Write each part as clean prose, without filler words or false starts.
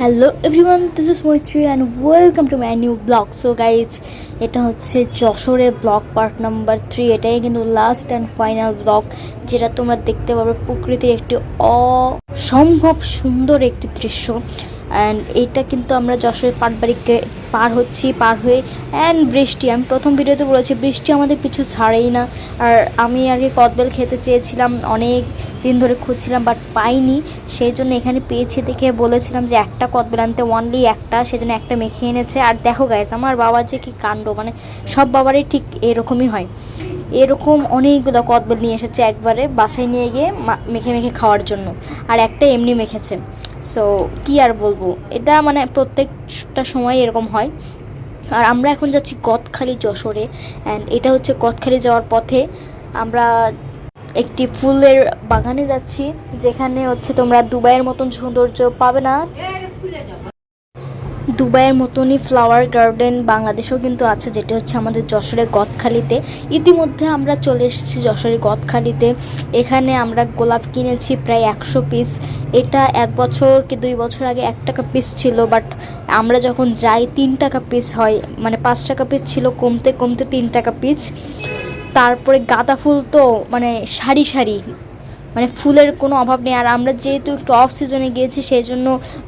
Hello everyone, this is মৈত্রী and welcome to my new blog. So guys, এটা হচ্ছে যশোরের ব্লগ পার্ট নাম্বার 3। এটাই কিন্তু লাস্ট অ্যান্ড ফাইনাল ব্লগ, যেটা তোমরা দেখতে পাবে প্রকৃতির একটি অসম্ভব সুন্দর একটি দৃশ্য। অ্যান্ড এইটা কিন্তু আমরা যশোরের পাটবাড়িকে পার হয়ে অ্যান্ড বৃষ্টি, আমি প্রথম ভিডিওতে বলেছি বৃষ্টি আমাদের পিছু ছাড়েই না। আর আমি আর কি কদবেল খেতে চেয়েছিলাম, অনেক দিন ধরে খুঁজছিলাম বাট পাইনি, সেই জন্য এখানে পেয়েছি দেখে বলেছিলাম যে একটা কদবেল আনতে, অনলি একটা, সেজন্য একটা মেখে এনেছে। আর দেখো গাইস, আমার বাবার যে কি কাণ্ড, মানে সব বাবারই ঠিক এরকমই হয়। এরকম অনেকগুলো কদবেল নিয়ে এসেছে একবারে বাসায় নিয়ে গিয়ে মেখে মেখে খাওয়ার জন্য, আর একটা এমনি মেখেছে। সো কি আর বলবো, এটা মানে প্রত্যেকটা সময় এরকম হয়। আর আমরা এখন যাচ্ছি গদখালি যশোরে, অ্যান্ড এটা হচ্ছে গদখালি যাওয়ার পথে আমরা একটি ফুলের বাগানে যাচ্ছি, যেখানে হচ্ছে তোমরা দুবাইয়ের মতন সৌন্দর্য পাবে না। দুবাইয়ের মতনই ফ্লাওয়ার গার্ডেন বাংলাদেশেও কিন্তু আছে, যেটা হচ্ছে আমাদের যশোরের গদখালিতে। ইতিমধ্যে আমরা চলে এসেছি যশোরের গদখালিতে। এখানে আমরা গোলাপ কিনেছি প্রায় 100 পিস। এটা 1 বছর কি 2 বছর আগে 1 টাকা পিস ছিল, বাট আমরা যখন যাই 3 টাকা পিস হয়, মানে 5 টাকা পিস ছিল, কমতে কমতে 3 টাকা পিস। তারপরে গাঁদা ফুল তো মানে সারি সারি, মানে ফুলের কোনো অভাব নেই। আর আমরা যেহেতু একটু অফ সিজনে গিয়েছি, সেই জন্য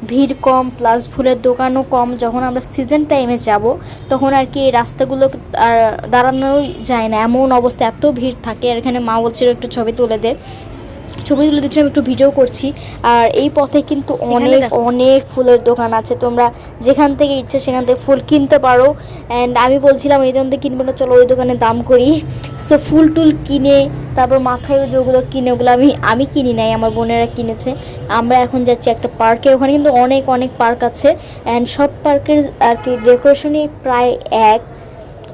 ভিড় কম, প্লাস ফুলের দোকানও কম। যখন আমরা সিজন টাইমে যাব, তখন আর কি এই রাস্তাগুলো আর দাঁড়ানোই যায় না, এমন অবস্থা, এত ভিড় থাকে। আর এখানে মা বলছিল একটু ছবি তুলে দে, ছবি তুলে দিচ্ছি, আমি একটু ভিডিও করছি। আর এই পথে কিন্তু অনেক অনেক ফুলের দোকান আছে, তোমরা যেখান থেকে ইচ্ছে সেখান থেকে ফুল কিনতে পারো। অ্যান্ড আমি বলছিলাম এই দোকান থেকে কিনবো না, চলো ওই দোকানে দাম করি। সো ফুল টুল কিনে তারপর মাথায় যেগুলো কিনে, ওগুলো আমি কিনি নাই, আমার বোনেরা কিনেছে। আমরা এখন যাচ্ছি একটা পার্কে, ওখানে কিন্তু অনেক অনেক পার্ক আছে, অ্যান্ড সব পার্কের আর কি ডেকোরেশনই প্রায় এক।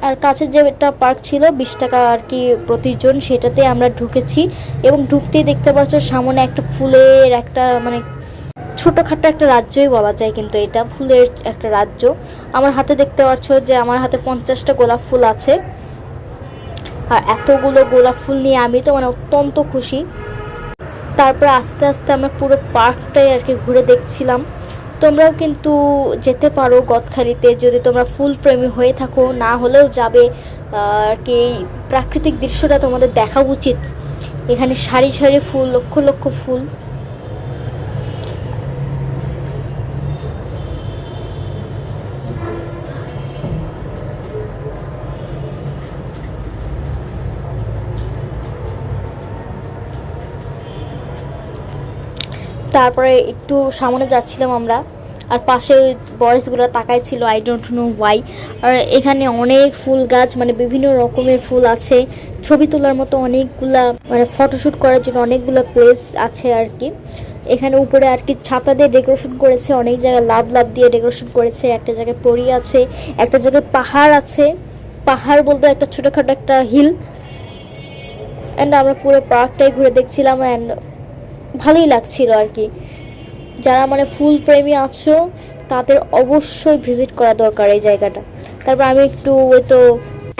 আর কাছের যে একটা পার্ক ছিল 20 টাকা আর কি প্রতিজন, সেটাতে আমরা ঢুকেছি। এবং ঢুকতেই দেখতে পাচ্ছ সামনে একটা ফুলের একটা মানে ছোটোখাটো একটা রাজ্যই বলা যায়, কিন্তু এটা ফুলের একটা রাজ্য। আমার হাতে দেখতে পাচ্ছ যে আমার হাতে 50টা গোলাপ ফুল আছে। আর এতগুলো গোলাপ ফুল নিয়ে আমি তো মানে অত্যন্ত খুশি। তারপর আস্তে আস্তে আমরা পুরো পার্কটাই আর কি ঘুরে দেখছিলাম। তোমরাও কিন্তু যেতে পারো গদখালিতে, যদি তোমরা ফুল প্রেমী হয়ে থাকো, না হলেও যাবে। আর কি এই প্রাকৃতিক দৃশ্যটা তোমাদের দেখা উচিত। এখানে সারি সারি ফুল, লক্ষ লক্ষ ফুল। তারপরে একটু সামনে যাচ্ছিলাম আমরা, আর পাশে ওই বয়েসগুলো তাকাই ছিল, আই ডোন্ট নো ওয়াই। আর এখানে অনেক ফুল গাছ, মানে বিভিন্ন রকমের ফুল আছে, ছবি তোলার মতো অনেকগুলা, মানে ফটোশ্যুট করার জন্য অনেকগুলো প্লেস আছে আর কি। এখানে উপরে আর কি ছাতা দিয়ে ডেকোরেশন করেছে, অনেক জায়গায় লাভ লাভ দিয়ে ডেকোরেশন করেছে, একটা জায়গায় পরি আছে, একটা জায়গায় পাহাড় আছে। পাহাড় বলতে একটা ছোটোখাটো একটা হিল। অ্যান্ড আমরা পুরো পার্কটাই ঘুরে দেখছিলাম, অ্যান্ড ভালোই লাগছিল আর কি। যারা মানে ফুল প্রেমী আছো, তাদের অবশ্যই ভিজিট করা দরকার এই জায়গাটা। তারপর আমি একটু ওই তো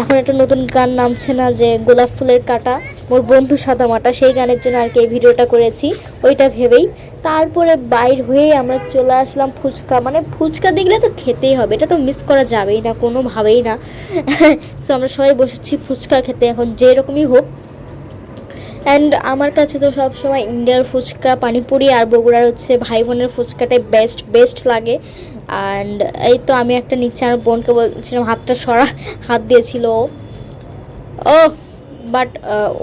এখন একটা নতুন গান নামছে না যে গোলাপ ফুলের কাঁটা মোর বন্ধু সাদা মাটা, সেই গানের জন্য আর কি এই ভিডিওটা করেছি, ওইটা ভেবেই। তারপরে বাইর হয়ে আমরা চলে আসলাম ফুচকা, মানে ফুচকা দেখলে তো খেতেই হবে, এটা তো মিস করা যাবেই না কোনোভাবেই না। সো আমরা সবাই বসেছি ফুচকা খেতে, এখন যেরকমই হোক। অ্যান্ড আমার কাছে তো সবসময় ইন্ডিয়ার ফুচকা, পানিপুরি আর বগুড়ার হচ্ছে ভাই বোনের ফুচকাটাই বেস্ট লাগে। অ্যান্ড এই তো আমি একটা নিচে আমার বোনকে বলছিলাম হাতটা সরা, হাত দিয়েছিল ও। বাট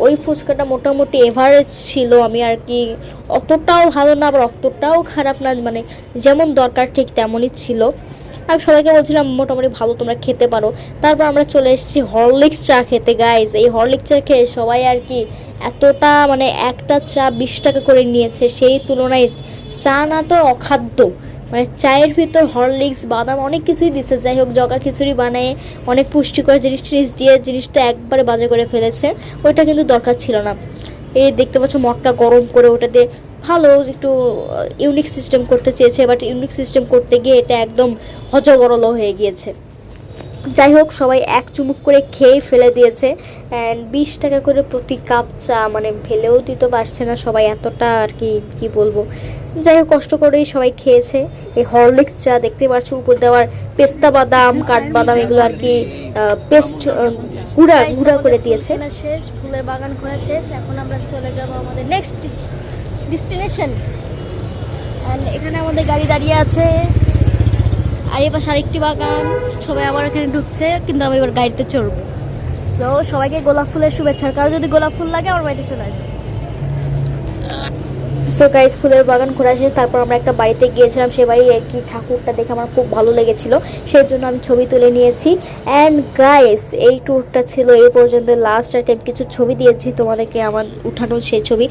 ওই ফুচকাটা মোটামুটি এভারেজ ছিল, আমি আর কি অতটাও ভালো না আবার অতটাও খারাপ না, মানে যেমন দরকার ঠিক তেমনই ছিল। আমি সবাইকে বলছিলাম মোটামুটি ভালো, তোমরা খেতে পারো। তারপর আমরা চলে এসেছি হরলিক্স চা খেতে। গাইজ, এই হরলিক্স চা খেয়ে সবাই আর কি এতটা, মানে একটা চা 20 টাকা করে নিয়েছে, সেই তুলনায় চা না তো অখাদ্য, মানে চায়ের ভিতর হরলিক্স বাদাম অনেক কিছুই দিচ্ছে। যাই হোক, জগা খিচুড়ি বানায় অনেক পুষ্টিকর জিনিস টিনিস দিয়ে জিনিসটা একবারে বাজে করে ফেলেছে, ওইটা কিন্তু দরকার ছিল না। এই দেখতে পাচ্ছ মগটা গরম করে ওটাতে ভালো একটু ইউনিক সিস্টেম করতে চেয়েছে, বাট ইউনিক সিস্টেম করতে গিয়ে এটা একদম হজবরল হয়ে গিয়েছে। যাই হোক, সবাই এক চুমুক করে খেয়ে ফেলে দিয়েছে। অ্যান্ড 20 টাকা করে প্রতি কাপ চা, মানে ফেলেও দিতে পারছে না সবাই, এতটা আর কি কি বলবো। যাই হোক, কষ্ট করেই সবাই খেয়েছে। এই হরলিক্স চা দেখতে পাচ্ছ উপর দেওয়ার পেস্তা বাদাম, কাঠবাদাম, এগুলো আর কি পেস্ট গুঁড়া গুঁড়া করে দিয়েছে। শেষ, ফুলের বাগান ঘোরা শেষ। এখন আমরা চলে যাব আমাদের নেক্সট ডেস্টিনেশন। অ্যান্ড এখানে আমাদের গাড়ি দাঁড়িয়ে আছে, আর এই পাশে আরেকটি বাগান। সবাই আবার এখানে ঢুকছে, কিন্তু আমি এবার গাড়িতে চড়বো। সো সবাইকে গোলাপ ফুলের শুভেচ্ছা। কারো যদি গোলাপ ফুল লাগে আমার বাড়িতে চলে আসবে। সো গাইস, ফুলের বাগান ঘোরা শেষ। তারপর আমরা একটা বাড়িতে গিয়েছিলাম, সে বাড়ি আর কি ঠাকুরটা দেখে আমার খুব ভালো লেগেছিল, সেই জন্য আমি ছবি তুলে নিয়েছি। অ্যান্ড গাইস, এই ট্যুরটা ছিল এই পর্যন্ত লাস্ট। আর কি আমি কিছু ছবি দিয়েছি তোমাদেরকে, আমার উঠানো সেই ছবি।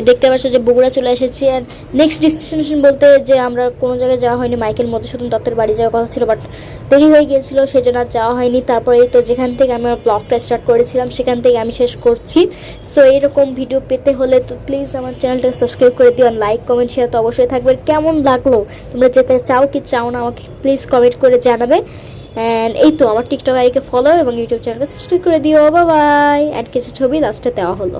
দেখতে পাচ্ছ যে বগুড়া চলে এসেছি। অ্যান্ড নেক্সট ডেস্টিনেশন বলতে যে আমরা কোনো জায়গায় যাওয়া হয়নি, মাইকেল মধুসূদন দত্তের বাড়ি যাওয়ার কথা ছিল, বাট দেরি হয়ে গিয়েছিল, সেই জন্য আর যাওয়া হয়নি। তারপরে এই তো যেখান থেকে আমি আমার ব্লগটা স্টার্ট করেছিলাম সেখান থেকে আমি শেষ করছি। সো এইরকম ভিডিও পেতে হলে তো প্লিজ আমার চ্যানেলটাকে সাবস্ক্রাইব করে দিও। লাইক কমেন্ট শেয়ার তো অবশ্যই থাকবে। কেমন লাগলো, তোমরা যেতে চাও কি চাও না আমাকে প্লিজ কমেন্ট করে জানাবে। অ্যান্ড এই তো আমার টিকটক আইডিকে ফলো এবং ইউটিউব চ্যানেলটা সাবস্ক্রাইব করে দিও। Bye bye. অ্যান্ড কিছু ছবি লাস্টে দেওয়া হলো।